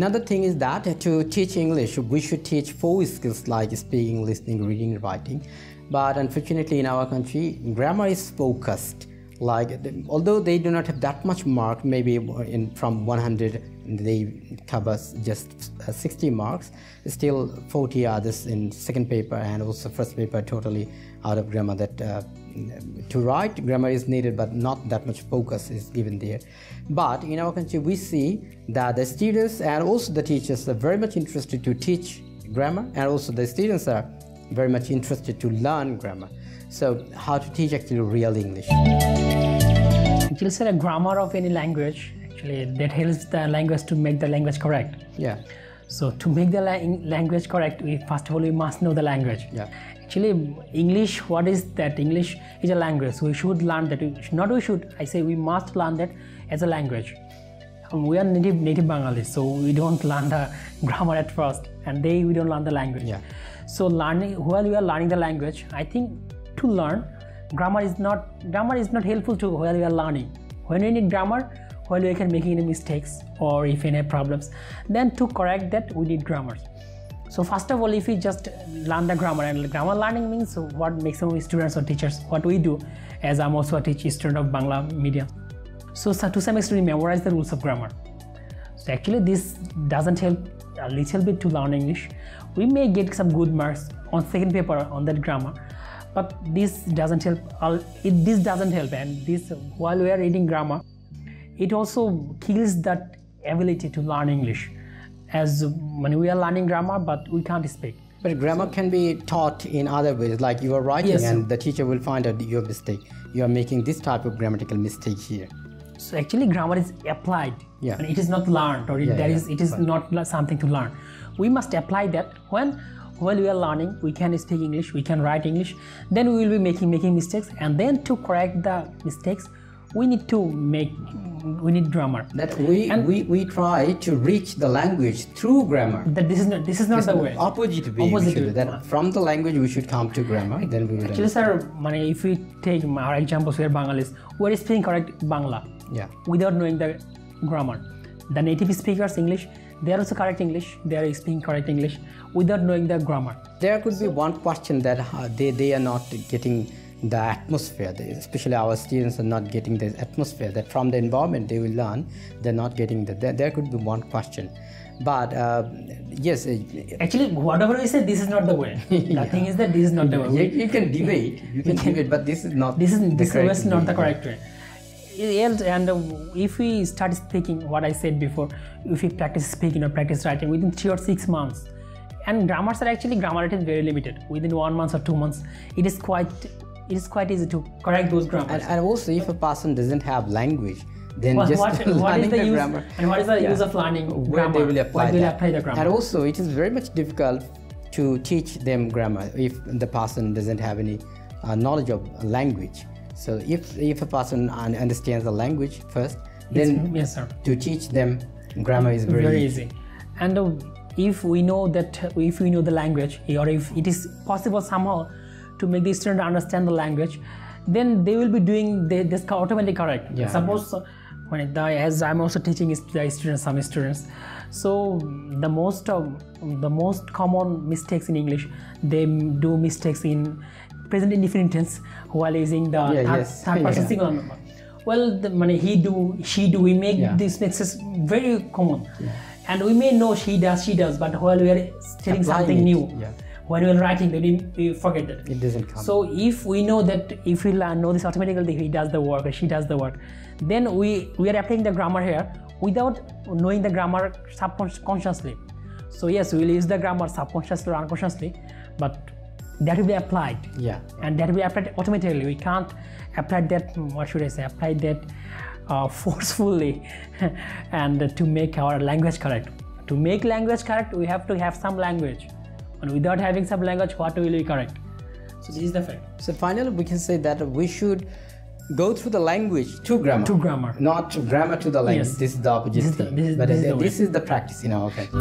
Another thing is that to teach English, we should teach 4 skills like speaking, listening, reading, writing. But unfortunately in our country, grammar is focused. Like, although they do not have that much mark, maybe from 100 they cover just 60 marks, still 40 others in second paper and also first paper totally out of grammar. That to write, grammar is needed, but not that much focus is given there. But in our country, we see that the students and also the teachers are very much interested to teach grammar, and also the students are very much interested to learn grammar. So how to teach actually real English? Actually, sir, a grammar of any language, actually, that helps the language to make the language correct. Yeah. So to make the language correct, first of all, we must know the language. Yeah. Actually, English, what is that? English is a language. So we should learn that. I say we must learn that as a language. We are native Bengalis, so we don't learn the grammar at first, and we don't learn the language. Yeah. So while we are learning the language, I think to learn, grammar is not helpful to while we are learning. When we need grammar, while we can make any mistakes or if any problems, then to correct that we need grammar. So first of all, if we just learn the grammar, and grammar learning means what maximum students or teachers, what we do, as I'm also a student of Bangla medium. So to some extent we memorize the rules of grammar. So actually this doesn't help a little bit to learn English. We may get some good marks on second paper on that grammar, but this doesn't help. This doesn't help, and this, while we are reading grammar, it also kills that ability to learn English. As when we are learning grammar, but we can't speak. But grammar can be taught in other ways, like you are writing, yes, and the teacher will find out your mistake. You are making this type of grammatical mistake here. So actually grammar is applied. Yeah. And it is not learned, or it is not something to learn. We must apply that. While we are learning, we can speak English, we can write English, then we will be making mistakes, and then to correct the mistakes, we need grammar. That we try to reach the language through grammar. That this is not the way. Opposite way. That from the language we should come to grammar. Then we will. Actually, sir, if we take our examples, we are Bengalis, we are speaking correct Bangla. Yeah. Without knowing the grammar. The native speakers English, they are also correct English. They are speaking correct English without knowing the grammar. There could be one question that they are not getting the atmosphere, especially our students are not getting the atmosphere that from the environment they will learn. They're not getting that. There could be one question, but yes. Actually, whatever we say, this is not the way. The thing is that this is not the way. You can debate, but this is not. This is not the correct way. And if we start speaking, what I said before, if we practice speaking or practice writing within 3 or 6 months, and grammar rate is very limited. Within 1 month or 2 months, it is quite easy to correct those grammars. And also, if a person doesn't have language, then what is the use, grammar. And what is the use of learning grammar? They will apply the grammar. And also, it is very much difficult to teach them grammar if the person doesn't have any knowledge of language. So if a person understands the language first, then yes, sir, to teach them grammar is very easy. And if we know the language, or if it is possible somehow to make the student understand the language, then they will be doing this automatically correct. Yeah. Suppose as I'm also teaching some students, so the most common mistakes in English, they do mistakes in present indefinite tense while using the third person singular number. Well, he do, she do, we make these mistakes very common. Yeah. And we may know she does, but while we are telling something new, when we are writing, then we forget that. It doesn't come. So if we know that, if we know this automatically, he does the work or she does the work, then we are applying the grammar here without knowing the grammar subconsciously. So yes, we will use the grammar subconsciously or unconsciously, but that will be applied. Yeah. And that will be applied automatically. We can't apply that, apply that forcefully and to make our language correct. To make language correct, we have to have some language. And without having some language, what will be correct? So this is the fact. So finally, we can say that we should go through the language to grammar. To grammar. Not grammar to the language. Yes. This is the opposite thing. This is the practice in our country.